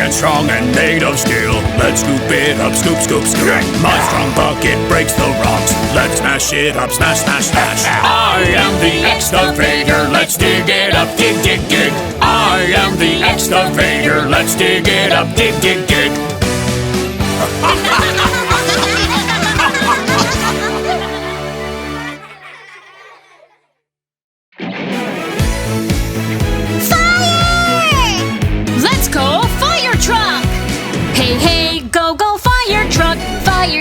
and strong and made of steel. Let's scoop it up, scoop, scoop, scoop. My strong bucket breaks the rocks. Let's smash it up, smash, smash, smash. I am the excavator. Let's dig it up, dig, dig, dig. I am the excavator. Let's dig it up, dig, dig, dig.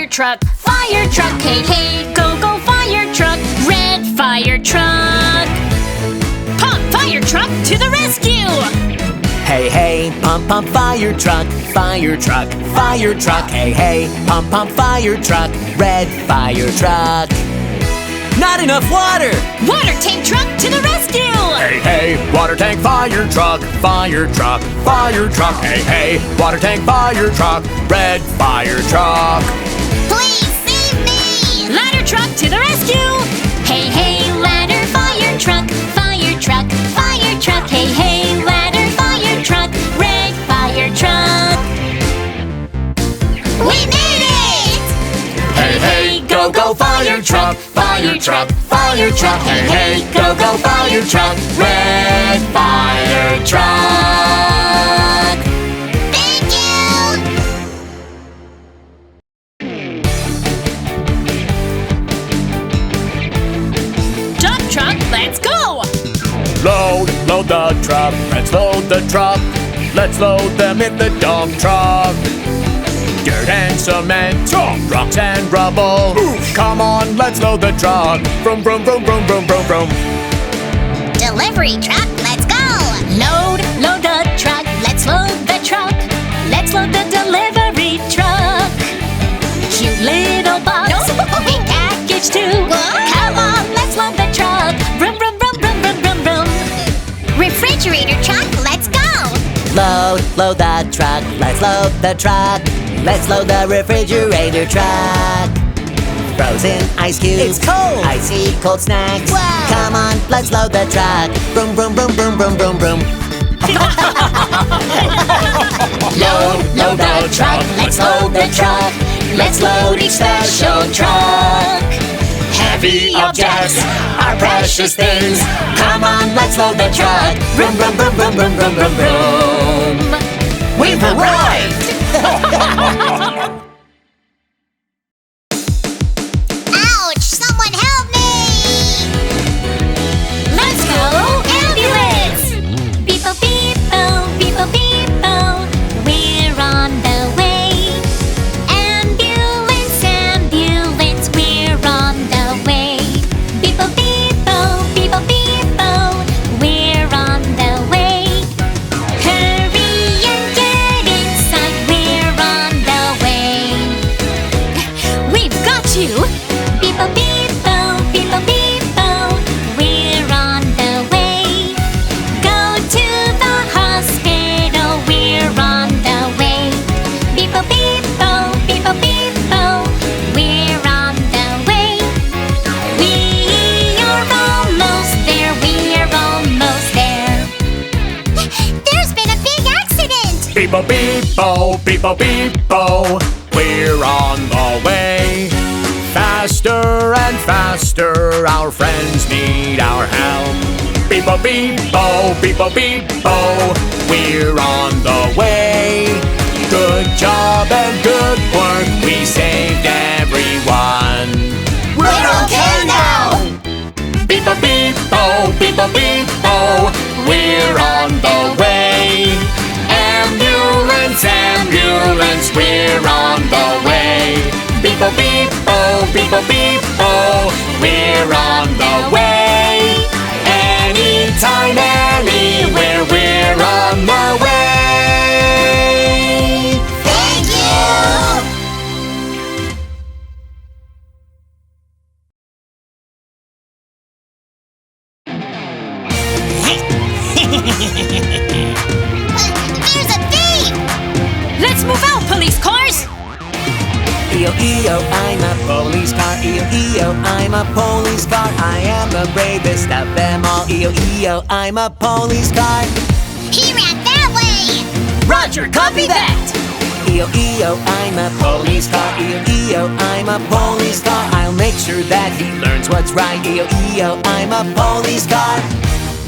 Truck, fire truck, hey, hey, go, go, fire truck, red fire truck. Pump fire truck to the rescue! Hey, hey, pump, pump, fire truck, fire truck, fire truck, hey, hey, pump, pump, fire truck, red fire truck. Not enough water! Water tank truck to the rescue! Hey, hey, water tank, fire truck, fire truck, fire truck, hey, hey, water tank, fire truck, red fire truck. Please save me! Ladder truck to the rescue! Hey, hey, ladder fire truck, fire truck, fire truck, hey, hey, ladder fire truck, red fire truck. We made it! Hey, hey, go, go, fire truck, fire truck, fire truck, hey, hey, go, go, fire truck, red fire truck. Thank you! Dump truck, let's go! Load the truck, let's load the truck. Let's load them in the dump truck. Dirt and cement, rocks and rubble. Come on, let's load the truck. Vroom, vroom, vroom, vroom, vroom, vroom, vroom. Delivery truck, let's go! Load the truck, let's load the truck. Let's load the delivery truck. Cute little box, big package too. Come on, let's load the truck. Vroom, vroom, vroom, vroom, vroom, vroom, vroom. Refrigerator truck, let's go! Load the truck, let's load the truck. Let's load the refrigerator truck. Frozen ice cubes, It's cold. Icy cold snacks. Wow. Come on, let's load the truck. Vroom, vroom, vroom, vroom, vroom, vroom, vroom. Load the truck, let's load the truck. Let's load each special truck. Heavy objects Our precious things. Come on, let's load the truck. Vroom, vroom, vroom, vroom, vroom, vroom, vroom, vroom. We've arrived! Ouch! Someone help me! Let's go, ambulance! Beepo, beepo, beepo, beepo. We're on the way. Ambulance, ambulance, we're on the way. Beepo, beepo, beepo, beepo. We're on the way. Hurry and get inside, we're on the way. We've got you! Beepo, beepo, beepo, beepo. We're on the way. Go to the hospital, we're on the way. Beepo, beepo, beepo, beepo. We're on the way. We are almost there, we're almost there. There's been a big accident! Beepo, beepo, beepo, beepo. We're on the way. Faster and faster, our friends need our help. Beepo, beepo, beepo, beepo. We're on the way. Good job and good work, we saved everyone. We're okay now! Beepo, beepo, beepo, beepo. We're on the way. Ambulance, ambulance, we're on the way. Beepo, beepo, beepo, beepo. We're on the way. Anytime, anywhere, we're on the way. Thank you! There's a thief! Let's move out, police cars! E-O, I'm a police car. E-O, I'm a police car. I am the bravest of them all. E-O, I'm a police car. He ran that way! Roger, copy that! E-O-E-O, I'm a police car. E-O-E-O, I'm a police car. I'll make sure that he learns what's right. E-O-E-O, I'm a police car.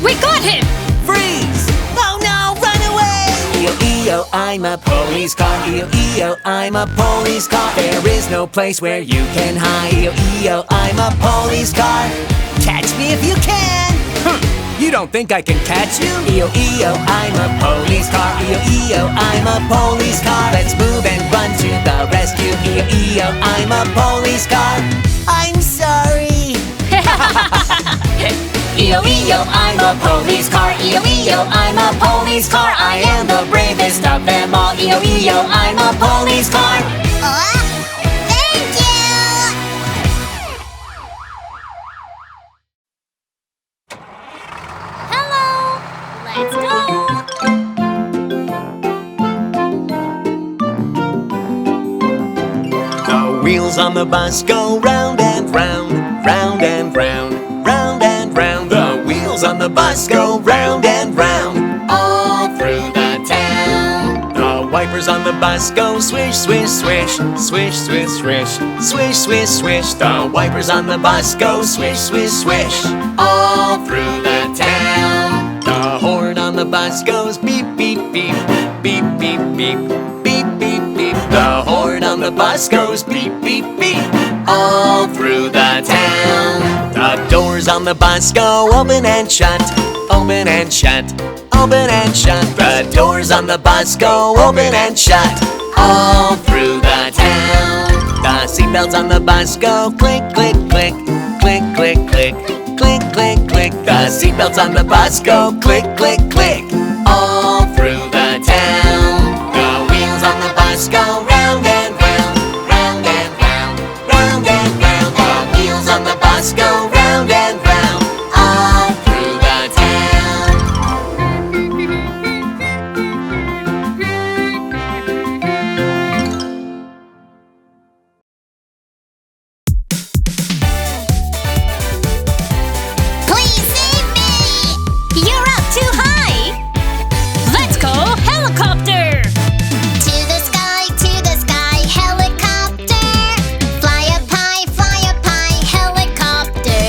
We got him! Freeze! Oh no, run away! E-O-E-O, I'm a police car. E-O-E-O, I'm a police car. There is no place where you can hide. E-O-E-O, I'm a police car. Catch me if you can! You don't think I can catch you? E-O-E-O, I'm a police car. E-O-E-O, I'm a police car. Let's move and run to the rescue. E-O-E-O, I'm a police car. I'm sorry. E-O-E-O, I'm a police car. E-O-E-O, I'm a police car. I am the bravest of them all. E-O-E-O, I'm a police car. Thank you! Hello! Let's go! The wheels on the bus go round and round, round and round, round and round. The wheels on the bus go round and round, all through the town. The wipers on the bus go swish, swish, swish, swish, swish, swish, swish, swish, swish. The wipers on the bus go swish, swish, swish, all through the town. The horn on the bus goes beep, beep, beep, beep, beep, beep, beep, beep, beep. The horn on the bus goes beep, beep, beep, all through the town. The doors on the bus go open and shut, open and shut, open and shut. The doors on the bus go open and shut, all through the town. The seatbelts on the bus go click, click, click, click, click, click, click, click, click. The seatbelts on the bus go click, click, click, all through the town. The wheels on the bus go round and round, round and round, round and round. The wheels on the bus go round and round, all through the town. Please save me! You're up too high! Let's go helicopter! To the sky, helicopter. Fly up high, helicopter.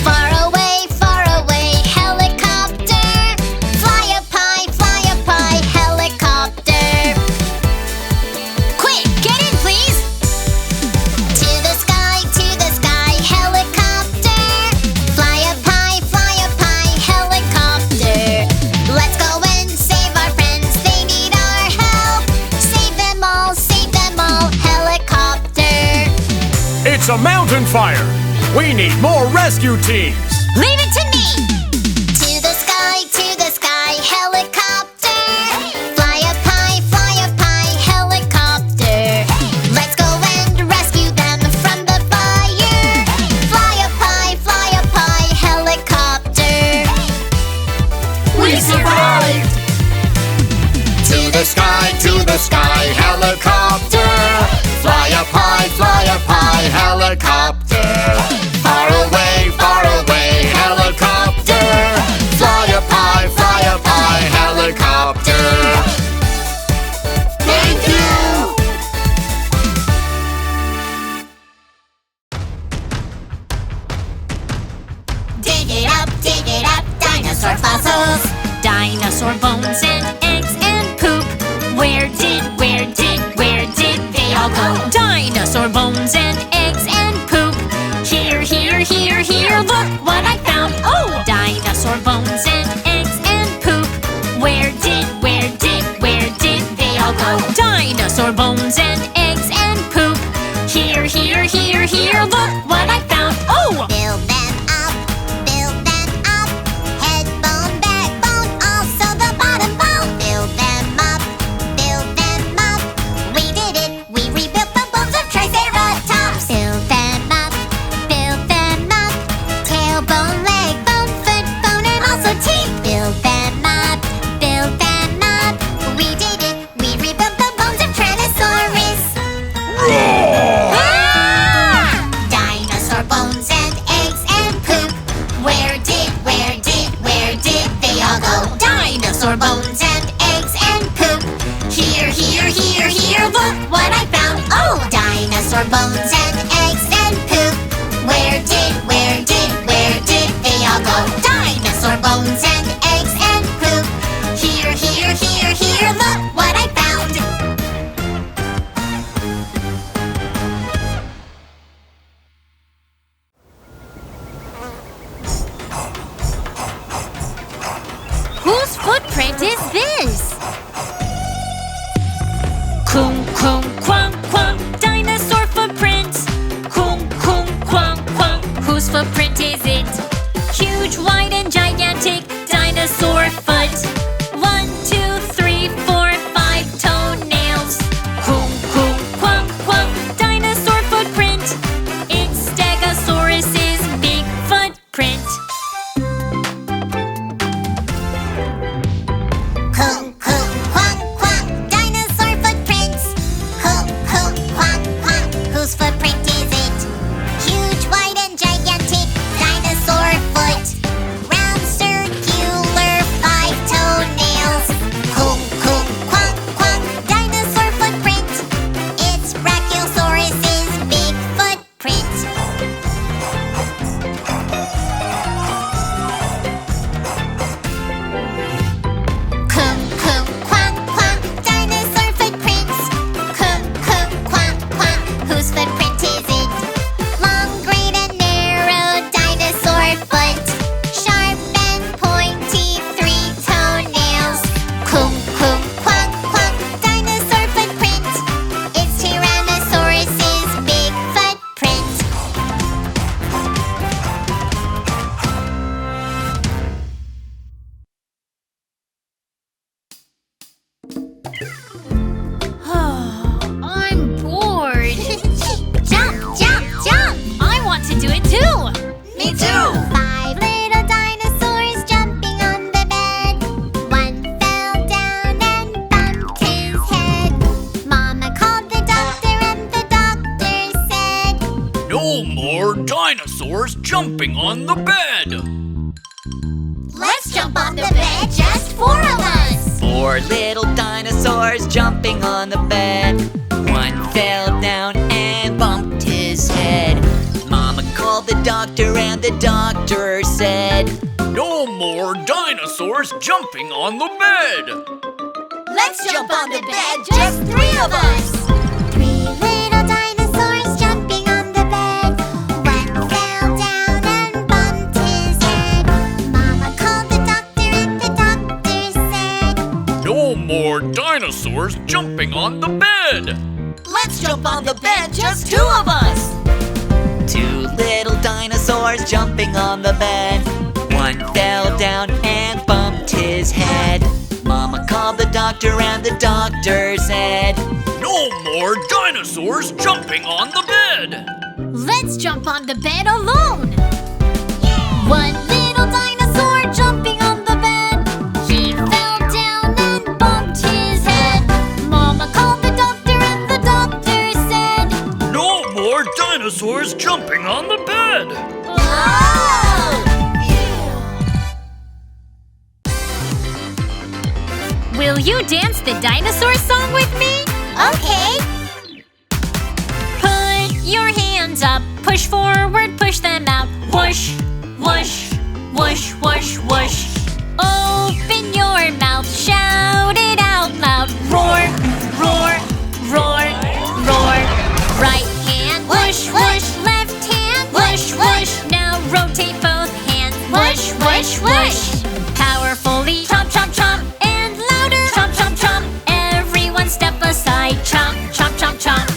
Far away, helicopter. Fly up high, helicopter. Quick, get in, please! To the sky, helicopter. Fly up high, helicopter. Let's go and save our friends, they need our help. Save them all, helicopter. It's a mountain fire! We need more rescue teams! Leave it to me! To the sky, helicopter. Fly up high, helicopter. Let's go and rescue them from the fire. Fly up high, helicopter. We survived! To the sky, helicopter. Fly up high, helicopter. Far away, helicopter. Fly up high, helicopter. Thank you! Dig it up, dinosaur fossils. Dinosaur bones and eggs and poop. Where did they all go? Dinosaur bones and eggs and poop. Here, look what I found. Oh! Dinosaur bones and eggs and poop. Where did they all go? Dinosaur bones and eggs and poop. Here, look what I found. Oh! Build them up. Head bone, backbone, also the bottom bone. Build them up. We did it. We rebuilt the bones of Triceratops. bones and eggs and poop. Where did they all go? Dinosaur bones and eggs and poop. Here, look what I found. Whose footprint is this? Kung, kung, quang, quang, dinosaur footprint. Kung, kung, quang, quang, whose footprint is it? Huge, wide, and gigantic dinosaur foot. 1, 2, 3, 4, 5 toenails. Kung, kung, quang, quang, dinosaur footprint. It's Stegosaurus's big footprint. Kung, kung, quang, quang, dinosaur footprints. Kung, kung, quang, quang, whose footprint is it? Huge, wide, and gigantic dinosaur foot. Round, circular, 5 toenails. Kung, kung, quang, quang, dinosaur footprint. It's Brachiosaurus's big footprint. Kung, kung, quang, quang, dinosaur footprints. Kung, kung, quang, quang, whose footprint is it? Long, great, and narrow dinosaur foot. Sharp and pointy, 3 toenails. Kung, kung, quang, quang, dinosaur footprint. It's Tyrannosaurus's big footprint. I'm bored. Jump, jump, jump! I want to do it too. Me too! 5 little dinosaurs jumping on the bed. One fell down and bumped his head. Mama called the doctor and the doctor said, No more dinosaurs jumping on the bed. let's jump on the bed, just 4 of us. 4 little dinosaurs jumping on the bed. One fell down and bumped his head. Mama called the doctor and the doctor said, No more dinosaurs jumping on the bed. Let's jump on the bed, just 3 of us. 3 little dinosaurs jumping on the bed. One fell down and bumped his head. Mama called the doctor and the doctor said, No more dinosaurs jumping on the bed. Let's jump on the bed, just 2 of us. 2 little dinosaurs jumping on the bed. One fell down and bumped his head. Mama called the doctor and the doctor said, No more dinosaurs jumping on the bed. let's jump on the bed alone. 1 little dinosaur jumping on the bed. He fell down and bumped his head. Mama called the doctor and the doctor said, No more dinosaurs jumping on the bed. Will you dance the dinosaur song with me? Okay. Put your hands up, push forward, push them out. Whoosh, whoosh, whoosh, whoosh, whoosh. Open your mouth, shout it out loud. Roar, roar, roar, roar. Right hand, whoosh, whoosh. Left hand, whoosh, whoosh. Now rotate both hands, whoosh, whoosh, whoosh. Powerfully, chomp, chomp, chomp. And louder, chomp, chomp, chomp. Everyone step aside, chomp, chomp, chomp, chomp.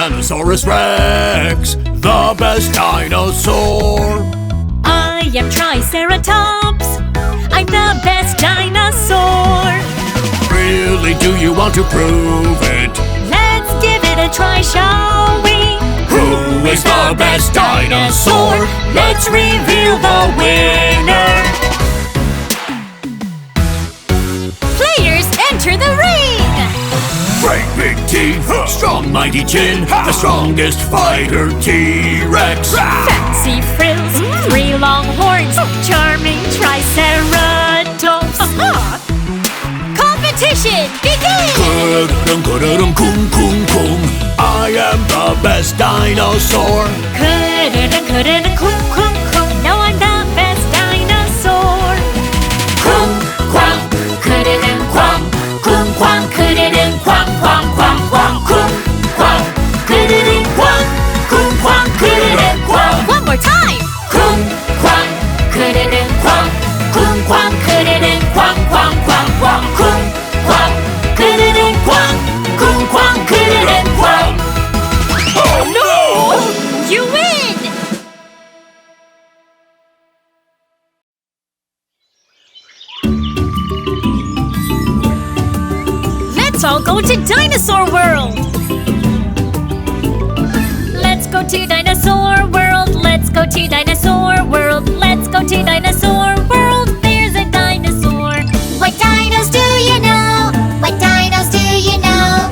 Tyrannosaurus Rex, the best dinosaur. I am Triceratops. I'm the best dinosaur. Really, do you want to prove it? Let's give it a try, shall we? Who is the best dinosaur? Let's reveal the winner. Players enter the ring. Great big teeth, strong mighty chin, the strongest fighter T-Rex. Fancy frills, 3 long horns, charming Triceratops. Competition begin! Kung kung kung. I am the best dinosaur. No, I'm the best dinosaur. Kung kwang, Kwang, kung kwang, kwang, kwang, kwang, kwang, kung kwang, kwang, kung kwang, kwang. One more time! Kung kwang, Kwang, kung kwang, kwang, kwang, kwang, kwang. kung kwang, kung kwang, kwang. Oh no! You win! Let's all go to Dinosaur World! Let's go to Dinosaur World! Let's go to Dinosaur World! Let's go to Dinosaur World! There's a dinosaur! What dinos do you know? What dinos do you know?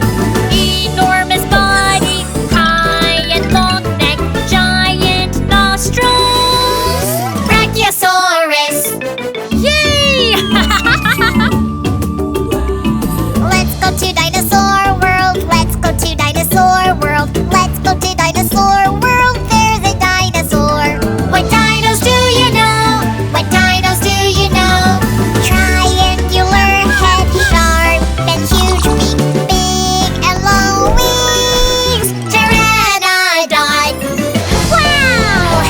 Enormous body, high and long neck, giant nostrils! Brachiosaurus! Yay! Let's go to Dinosaur World! Let's go to Dinosaur World! Let's go to Dinosaur World! There's a dinosaur! What dinos do you know? What dinos do you know? Triangular head, sharp and huge beak, big and long wings, pteranodon! Wow!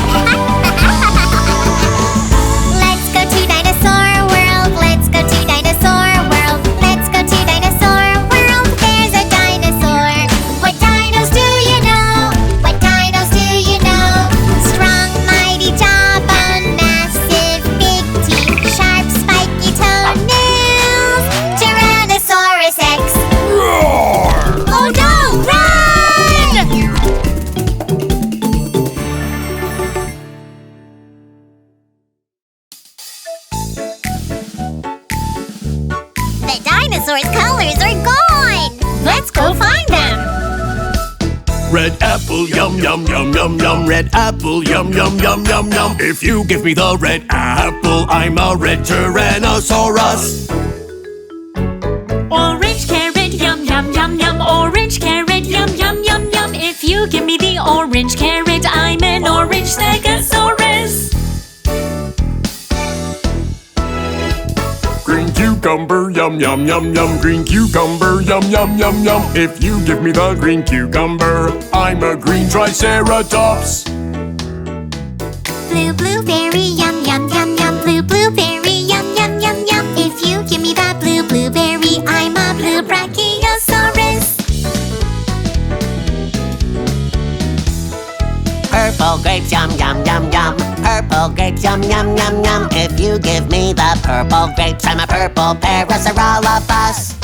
Let's go to Dinosaur World! Let's go to Dinosaur World! Let's go to Dinosaur World! There's a dinosaur! What dinos do you know? What dinos do you know? Strong, mighty jawbone, massive big teeth, sharp, spiky toenails, Tyrannosaurus Rex! Roar! Oh no! Run! The dinosaur's colors are gone! Let's go find them! Red apple, yum yum yum yum yum. Red apple, yum yum yum yum yum. If you give me the red apple, I'm a red Tyrannosaurus. Orange carrot, yum yum yum yum. Orange carrot, yum yum yum yum. If you give me the orange carrot, I'm an orange Stegosaurus. Green cucumber, yum yum yum yum. Green cucumber, yum yum yum yum. If you give me the green cucumber, I'm a green Triceratops. Blue blueberry, yum yum yum yum. Blue blueberry, yum yum yum yum. If you give me that blue blueberry, I'm a blue Brachiosaurus. Purple grapes, yum yum yum yum. Purple grapes, yum yum yum yum. If you give me the purple grapes, I'm a purple Parasaurolophus.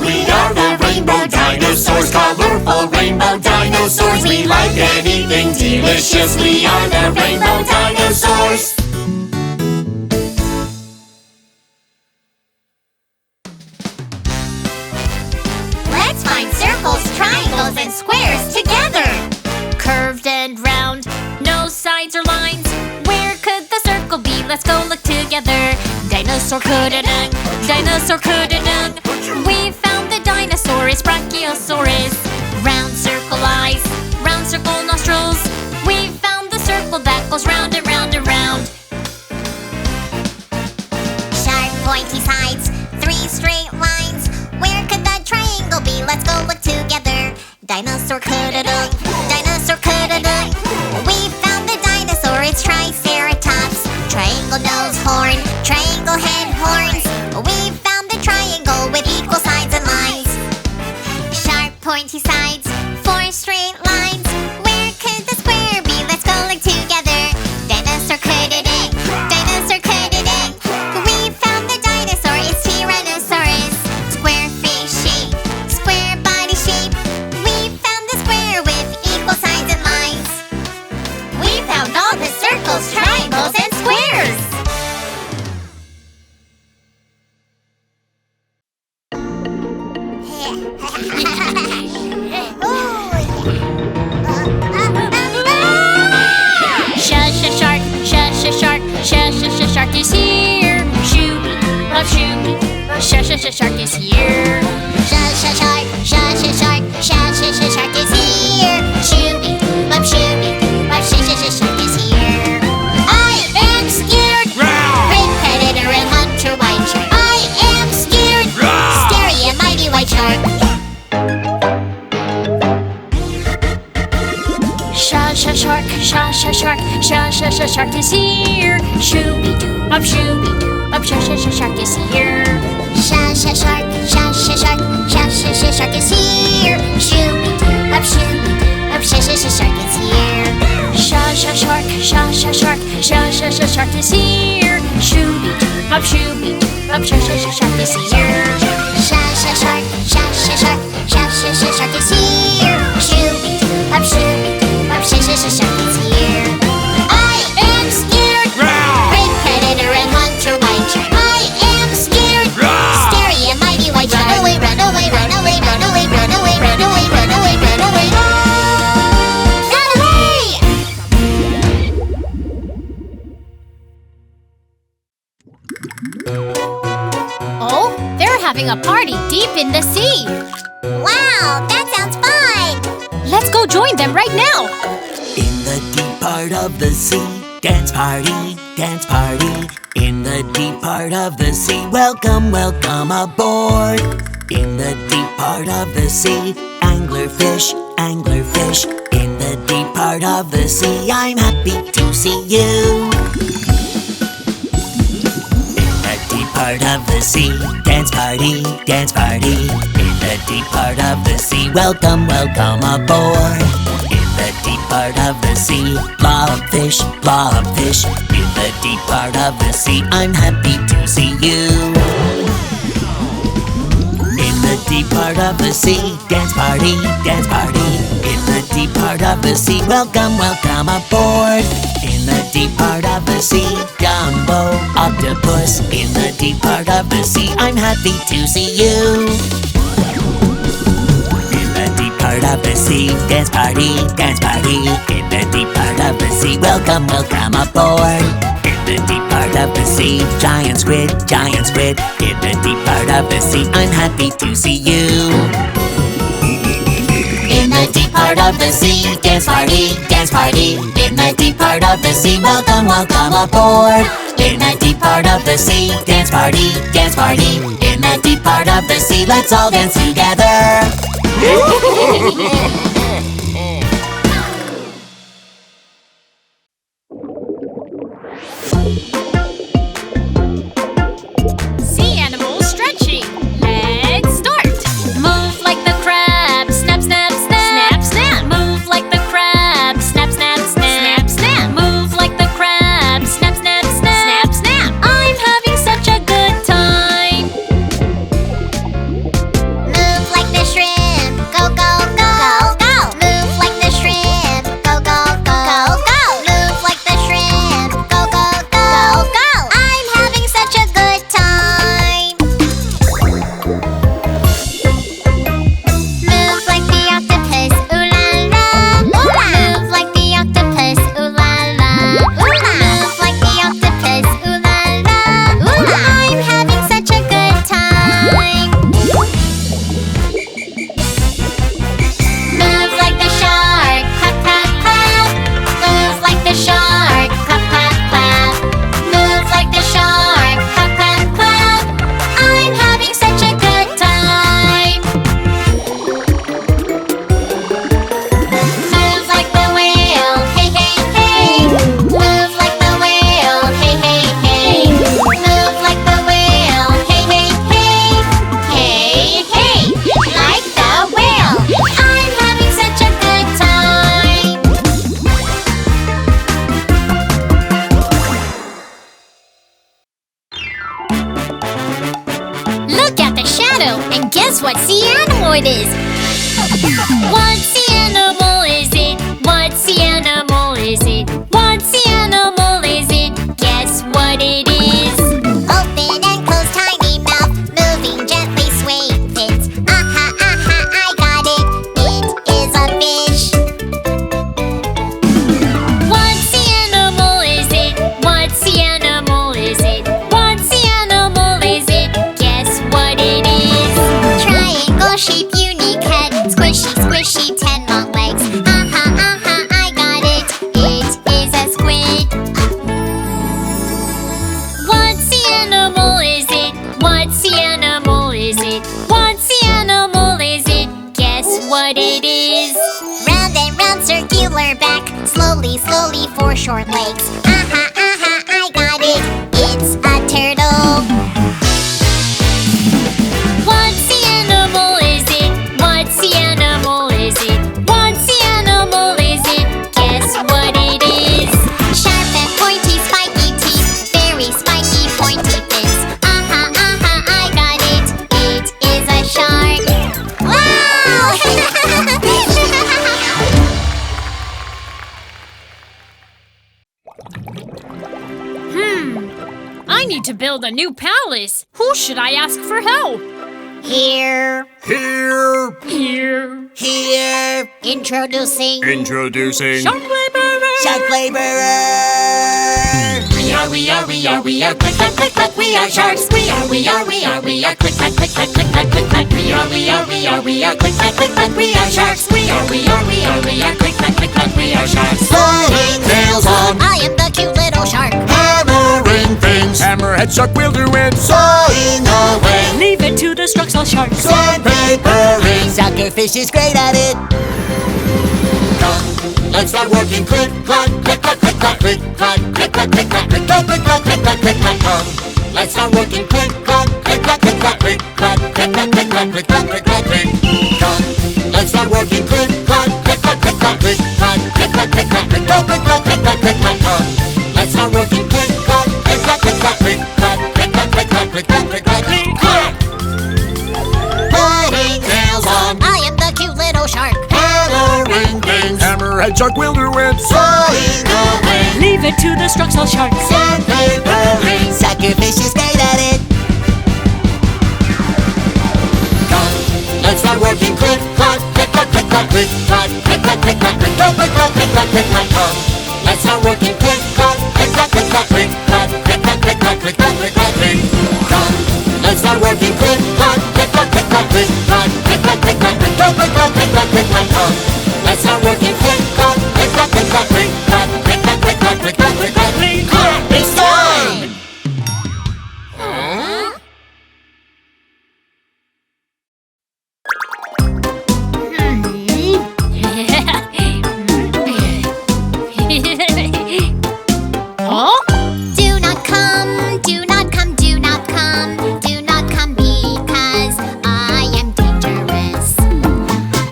We are the rainbow dinosaurs, colorful rainbow dinosaurs. We like anything delicious. We are the rainbow dinosaurs. Let's find circles, triangles, and squares together. Curved and round, no sides or lines. Where could the circle be? Let's go look together. Dinosaur could-a-dung, dinosaur could-a-dung. We found the dinosaur, it's Brachiosaurus. Round circle eyes, round circle nostrils. We found the circle that goes round and round and round. Sharp pointy sides, 3 straight lines. Where could that triangle be? Let's go look together. Dinosaur could-a-dung, dinosaur could-a-dung. We found the dinosaur, it's Triceratops. Triangle nose, horn, triangle head, horns. We found the triangle with equal sides and lines. Sharp pointy sides, Shark is here. Shark is here. Shooby-doo, shark is here. I am scared. Great predator and hunter white shark. I am scared. Scary and mighty white shark. Shark is here. Shooby-doo, shark is here. Shark is here. Shooby-doo, shark is here. Shark is here. Shooby-doo, shark is here. Shark is here. Shooby-doo, shark is here. I am scared. Great predator and hunter white shark. I am scared. Scary and mighty white shark. Run away, run away, run away, run away, run away, run away, run away, run away. Run away! Oh, they're having a party deep in the sea. Wow, that sounds fun! Let's go join them right now. In the deep part of the sea, dance party, dance party. In the deep part of the sea, welcome, welcome aboard. In the deep part of the sea, anglerfish, anglerfish. In the deep part of the sea, I'm happy to see you. In the deep part of the sea, dance party, dance party. In the deep part of the sea, welcome, welcome aboard. In the deep part of the sea, blobfish, blobfish. In the deep part of the sea, I'm happy to see you. In the deep part of the sea, dance party, dance party. In the deep part of the sea, welcome, welcome aboard. In the deep part of the sea, Dumbo, octopus. In the deep part of the sea, I'm happy to see you. In the deep part of the sea, dance party, dance party. In the deep part of the sea, welcome, welcome aboard. In the deep part of the sea, giant squid, giant squid. In the deep part of the sea, I'm happy to see you. In the deep part of the sea, dance party, dance party. In the deep part of the sea, welcome, welcome aboard. In the deep part of the sea, dance party, dance party. In the deep part of the sea, let's all dance together. Sea animals stretching. Let's start. Move like the crab. Snap, snap, snap. Snap, snap. Move like the crab. Snap, snap, snap. Snap, snap. Move like the crab. Snap, snap, snap. Snap, snap. I'm having such a good time. Move like the shrimp. Go, go, go. Go, go. Move like the shrimp. Go, go, go. Go, go. Move like the shrimp. Go, go, go. Go, go. I'm having such a good time. Move like the octopus, ooh la la. Move like the octopus, ooh la la. Move like the octopus, ooh la la. I'm having such a good time. Move like the shark, clap, clap, clap. Move like the shark, clap, clap, clap. Move like the shark, clap, clap, clap. I'm having such a good time. Move like the whale, hey, hey, hey. Move like the whale, hey, hey, hey. Move like the whale, hey, hey, hey. Hey, hey, like the whale. I'm having such a good time. Look at the shadow and guess what sea animal it is. What sea animal is it? What sea animal is it? What sea animal is it? Guess what it is? Open and close tiny mouth, moving gently swaying fins. Aha, aha, I got it. It is a fish. What sea animal is it? What sea animal is it? What sea animal is it? Guess what toddler back. Slowly, slowly for short legs. Aha, aha, I got it. It's a turtle. What's the animal is it? What's the animal is it? What's the animal is it? Guess what it is? Sharp and pointy, spiky teeth. Very spiky, pointy fins. Aha, aha, I got it. It is a shark. Wow! I need to build a new palace. Who should I ask for help? Here, Here, Here, introducing Shark laborer. shark laborer. We are, click, clack, click, clack, we are sharks. We are, click, clack, click, clack, click, clack, click, clack. We are, click, clack, click, clack, we are sharks. We are, click, clack, click, clack, we are sharks. Floating nails on, I am the cute little shark. hammering things, Hammerhead shark will do it. sawing away, Leave it to the structural sharks. sandpapering. Suckerfish is great at it. Come, let's start working. Click, clack, click, clack, click, clack, click, clack, click, clack, click, clack, click, clack, click, clack, click, clack, click, clack. Come, let's start working. Click, clack, click, clack, click, clack, click, clack, click, clack, click, clack, click, clack, click, clack, click. Come, let's start working. Click, clack, click, clack, click, clack, click, clack, click, clack, click, clack, click, clack, click, clack, click, clack, click, clack. Come, let's start working. Click, clack, click, clack, click, clack, click, clack, click, clack, click, clack, click, clack, click, clack, click, clack. Putting nails on, I am the cute little shark. hammering things, Hammerhead shark will do it. sawing away, Leave it to the structural sharks. sandpapering. Suckerfish is great at it. Come, let's start working. Click, clack, click, clack, click, clack, click, clack, click, clack, click, clack, click, clack, click, clack, click, clack, click, clack. Come, let's start working. Click, clack, click, clack, click, clack, click, clack, click, clack, click, clack, click, clack, click, clack, click. Come, let's start working. Click, clack, click, clack, click, clack, click, clack, click, clack, click, clack, click, clack, click, clack, click, clack, click, clack. Come, let's start working. Click, clack, click, clack, click, clack, click, clack, click, clack, click, clack, click, clack, click, clack, click, clack. It's time. Huh? Do not come, do not come, do not come, do not come because I am dangerous.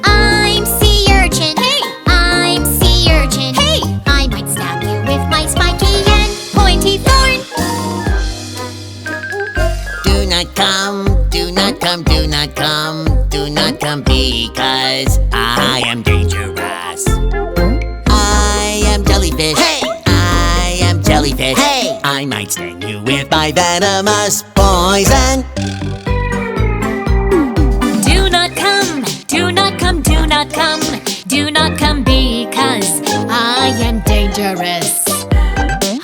I'm sea urchin. Hey, I'm sea urchin. Hey, I might stab you with my spiky and pointy thorn. Do not come, do not come, do not come, do not come because I am dangerous. I am jellyfish. Hey! I am jellyfish. Hey! I might sting you with my venomous poison. Do not come, do not come, do not come, do not come because I am dangerous.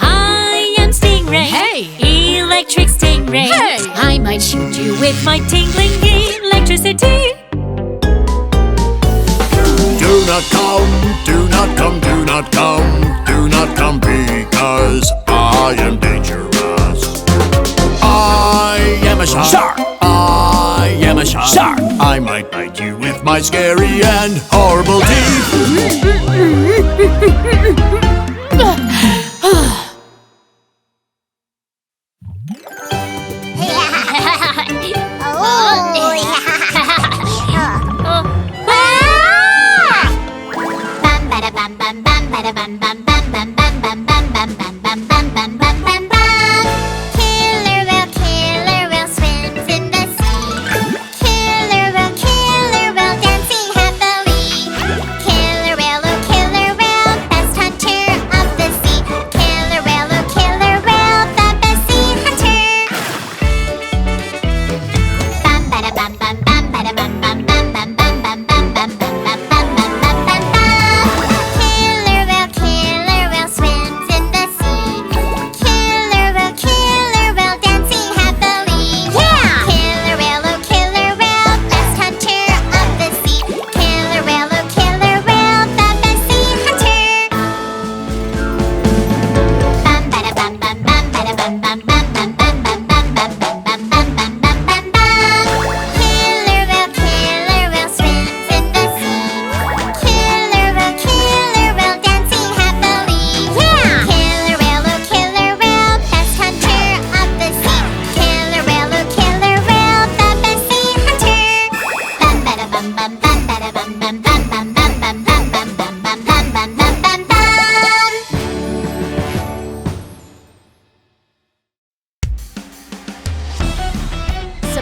I am Stingray. Hey! Electric Stingray. Hey! I might shoot you with my tingling electricity. Do not come, do not come, do not come, do not come because I am dangerous. I am a shark. I am a shark. I might bite you with my scary and horrible Killer whale swims in the sea. Killer whale dancing happily. Killer whale, oh killer whale, best hunter of the sea. Killer whale, the best sea hunter. Bam bada bam bam bam bada bam bam bam bam bam bam bam bam bam bam bam bam bam bam bam. Killer whale,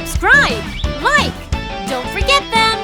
subscribe, like, don't forget them.